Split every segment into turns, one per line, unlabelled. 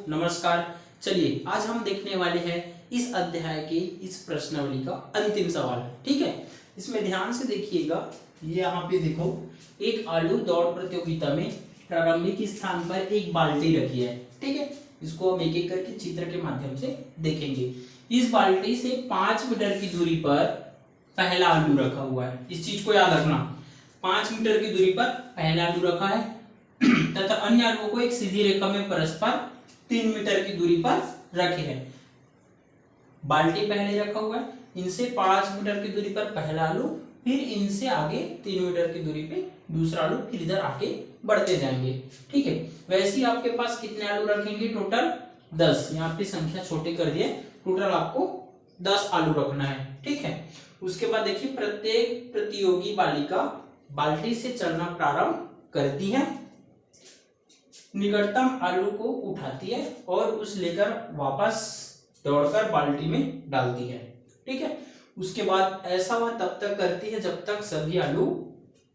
नमस्कार। चलिए आज हम देखने वाले हैं इस अध्याय के इस प्रश्नावली का अंतिम सवाल। ठीक है, इसमें ध्यान से देखिएगा। ये यहाँ पे देखो, एक आलू दौड़ प्रतियोगिता में प्रारंभिक स्थान पर एक बाल्टी रखी है। ठीक है, इसको हम एक एक करके चित्र के माध्यम से देखेंगे। इस बाल्टी से 5 मीटर की दूरी पर पहला आलू रखा हुआ है। इस चीज को याद रखना, 5 मीटर की दूरी पर पहला आलू रखा है तथा अन्य आलुओं को एक सीधी रेखा में परस्पर 3 मीटर की दूरी पर रखे हैं। बाल्टी पहले रखा हुआ है, इनसे 5 मीटर की दूरी पर पहला आलू, फिर इनसे आगे 3 मीटर की दूरी पे दूसरा आलू, फिर इधर आगे बढ़ते जाएंगे। ठीक है, वैसे ही आपके पास कितने आलू रखेंगे? टोटल 10। यहाँ पे संख्या छोटी कर दिए, टोटल आपको 10 आलू रखना है। ठीक है, उसके बाद देखिए, प्रत्येक प्रतियोगी बालिका बाल्टी से चलना प्रारंभ करती है, निकटतम आलू को उठाती है और उस लेकर वापस दौड़कर बाल्टी में डालती है। ठीक है, उसके बाद ऐसा वह तब तक करती है जब तक सभी आलू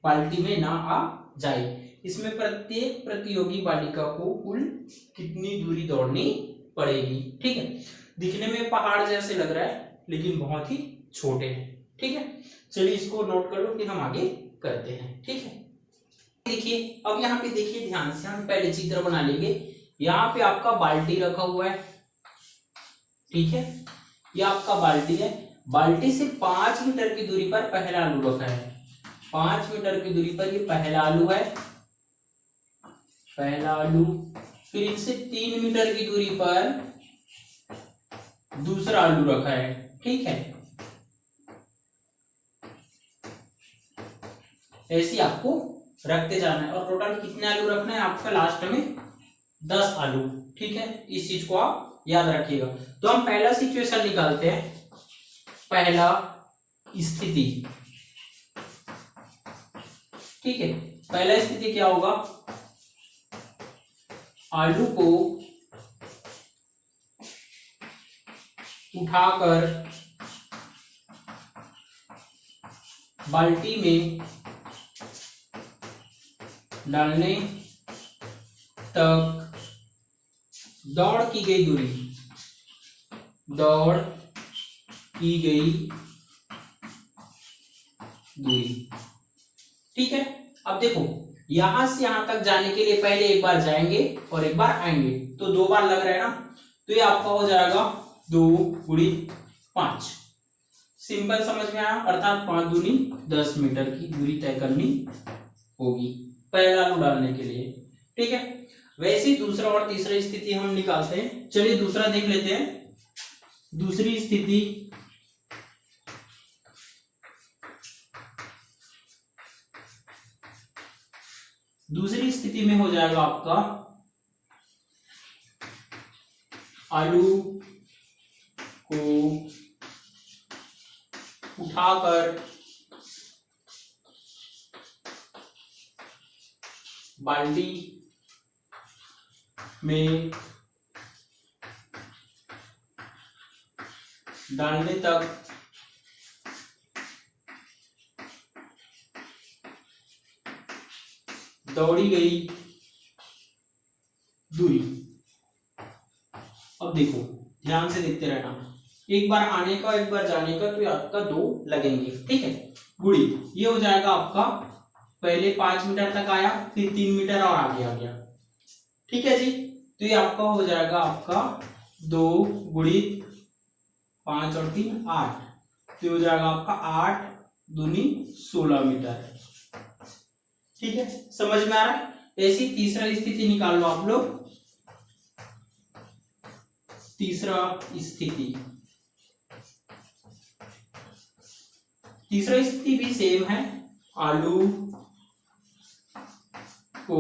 बाल्टी में ना आ जाए। इसमें प्रत्येक प्रतियोगी बालिका को कुल कितनी दूरी दौड़नी पड़ेगी? ठीक है, दिखने में पहाड़ जैसे लग रहा है लेकिन बहुत ही छोटे हैं। ठीक है, चलिए इसको नोट कर लो, फिर हम आगे करते हैं। ठीक है, देखिए अब यहाँ पे देखिए ध्यान से, हम पहले चित्र बना लेंगे। यहाँ पे आपका बाल्टी रखा हुआ है। ठीक है, ये आपका बाल्टी है। बाल्टी से 5 मीटर की दूरी पर पहला आलू रखा है। 5 मीटर की दूरी पर ये पहला आलू है, पहला आलू। फिर इनसे 3 मीटर की दूरी पर दूसरा आलू रखा है। ठीक है, ऐसे आपको रखते जाना है और टोटल कितने आलू रखना है आपका? लास्ट में 10 आलू। ठीक है, इस चीज को आप याद रखिएगा। तो हम पहला सिचुएशन निकालते हैं, पहला स्थिति। ठीक है, पहला स्थिति क्या होगा? आलू को उठाकर बाल्टी में डालने तक दौड़ की गई दूरी, दौड़ की गई दूरी। ठीक है, अब देखो, यहां से यहां तक जाने के लिए पहले एक बार जाएंगे और एक बार आएंगे, तो 2 बार लग रहा है ना। तो ये आपका हो जाएगा 2 × 5। सिंपल समझ में आया, अर्थात 5 दूनी 10 मीटर की दूरी तय करनी होगी पहला आलू डालने के लिए। ठीक है, वैसे ही दूसरा और तीसरा स्थिति हम निकालते हैं। चलिए दूसरा देख लेते हैं। दूसरी स्थिति, दूसरी स्थिति में हो जाएगा आपका आलू को उठाकर बाल्टी में डालने तक दौड़ी गई दूरी। अब देखो, ध्यान से देखते रहना, एक बार आने का एक बार जाने का, तो आपका 2 लगेंगे। ठीक है, गुड़ी ये हो जाएगा आपका, पहले 5 मीटर तक आया, फिर 3 मीटर और आगे आ गया। ठीक है जी, तो ये आपका हो जाएगा आपका 2 × 5 और 3 8। तो हो जाएगा आपका 8 दूनी 16 मीटर। ठीक है, समझ में आ रहा है? ऐसी तीसरा स्थिति निकाल लो आप लोग। तीसरा स्थिति, तीसरा स्थिति भी सेम है। आलू को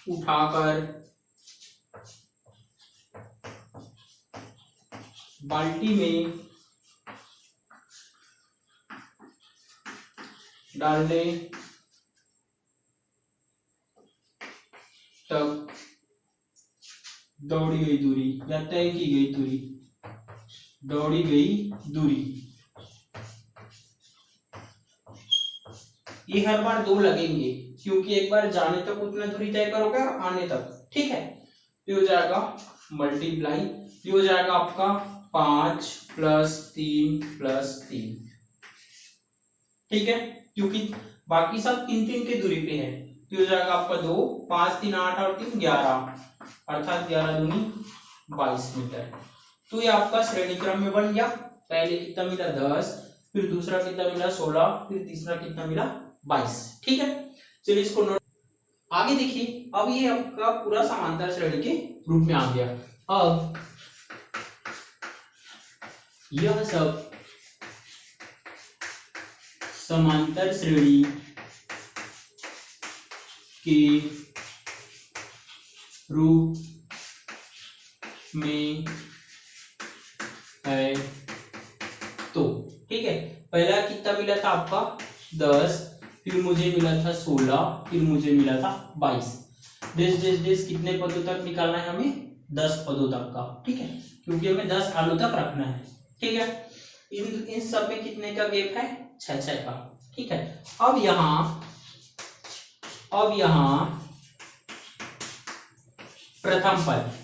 उठाकर बाल्टी में डालने तक दौड़ी गई दूरी या तय की गई दूरी, दौड़ी गई दूरी। ये हर बार 2 लगेंगे, क्योंकि एक बार जाने तक उतना दूरी तय करोगे और आने तक, ठीक है। ये हो जाएगा मल्टीप्लाई, ये हो जाएगा आपका 5 + 3 + 3, ठीक है, क्योंकि बाकी सब 3-3 के दूरी पे है। तो हो जाएगा आपका 2, 5 3 8 और 3 11, अर्थात 11 दूनी 22 मीटर। तो ये आपका श्रेणी क्रम में बन गया। पहले कितना मिला 10, फिर दूसरा कितना मिला 16, फिर तीसरा कितना मिला 22, ठीक है। चलिए इसको नोट आगे देखिए। अब ये आपका पूरा समांतर श्रेणी के रूप में आ गया। अब यह सब समांतर श्रेणी के रूप में है, तो ठीक है। पहला कितना मिला था आपका 10, फिर मुझे मिला था 16, फिर मुझे मिला था 22। डेस डेस डेस कितने पदों तक निकालना है हमें? 10 पदों तक का, ठीक है, क्योंकि हमें 10 आलू तक रखना है, ठीक है। इन सब में कितने का गैप है? 6 का, ठीक है। अब यहाँ प्रथम पद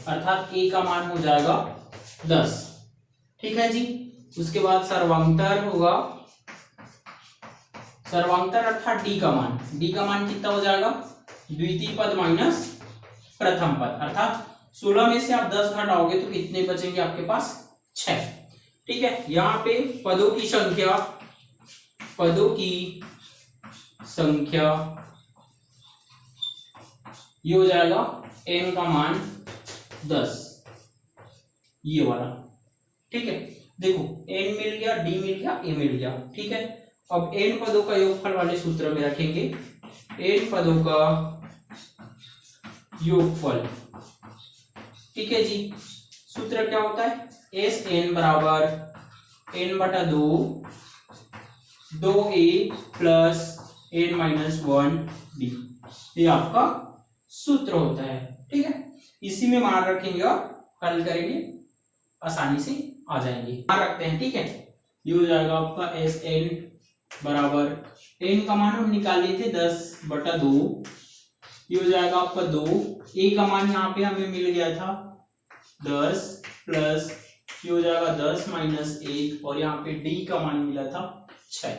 अर्थात a का मान हो जाएगा 10, ठीक है जी। उसके बाद सर्वांतर होगा, सर्वांतर अर्थात d का मान कितना हो जाएगा? द्वितीय पद माइनस प्रथम पद, अर्थात 16 में से आप 10 घटाओगे तो कितने बचेंगे आपके पास? 6, ठीक है। यहाँ पे पदों की संख्या ये हो जाएगा n का मान 10, ये वाला, ठीक है। देखो n मिल गया, d मिल गया, a मिल गया, ठीक है। अब n पदों का योगफल वाले सूत्र में रखेंगे। n पदों का योगफल, ठीक है जी। सूत्र क्या होता है? Sn बराबर n/2 2a + n-1d, ये आपका सूत्र होता है, ठीक है। इसी में मान रखेंगे और हल करेंगे, आसानी से आ जाएंगे। मान रखते हैं, ठीक है। ये हो जाएगा आपका Sn बराबर n का मान हम निकाल लिए थे 10/2, ये हो जाएगा आपका 2, a का मान यहाँ पे हमें मिल गया था 10 प्लस ये हो जाएगा 10 - 1 और यहाँ पे d का मान मिला था 6,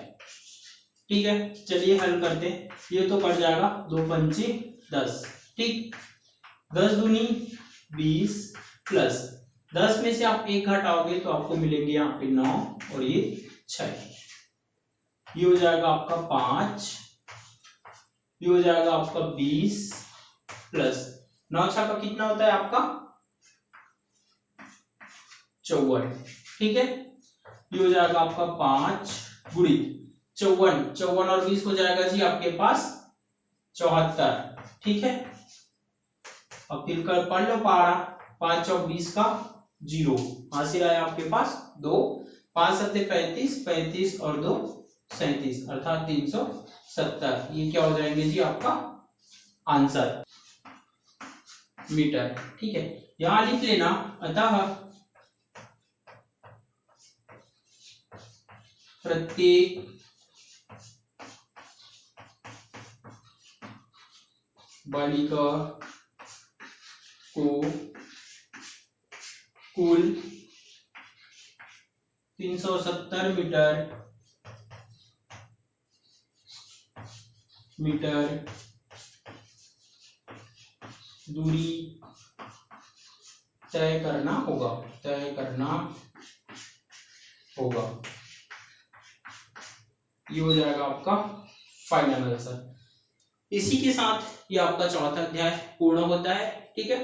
ठीक है। चलिए हल करते हैं। ये तो कट जाएगा, 2 पंचे 10, ठीक। 10 दूनी 20 प्लस 10 में से आप 1 घटाओगे तो आपको मिलेंगे यहाँ पे 9 और ये 6। ये हो जाएगा आपका 5, ये हो जाएगा आपका 20 प्लस 9 6 का कितना होता है आपका? 54, ठीक है। ये हो जाएगा आपका 5 गुणित 54 और 20 हो जाएगा जी आपके पास 74, ठीक है। अब फिर कर पढ़ लो पारा, 5 चौक 20 का 0, हासिल आया आपके पास 2, 5 7 35, 35 और 2 37, अर्थात 370। ये क्या हो जाएंगे जी आपका आंसर मीटर, ठीक है। यहां लिख लेना, अतः प्रत्येक बालिका को कुल 370 मीटर दूरी तय करना होगा। ये हो जाएगा आपका फाइनल आंसर। इसी के साथ ये आपका चौथा अध्याय पूर्ण होता है, ठीक है।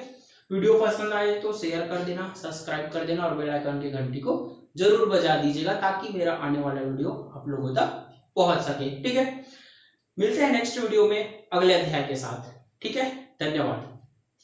वीडियो पसंद आए तो शेयर कर देना, सब्सक्राइब कर देना और बेल आइकन की घंटी को जरूर बजा दीजिएगा ताकि मेरा आने वाला वीडियो आप लोगों तक पहुंच सके, ठीक है। मिलते हैं नेक्स्ट वीडियो में अगले अध्याय के साथ, ठीक है। धन्यवाद।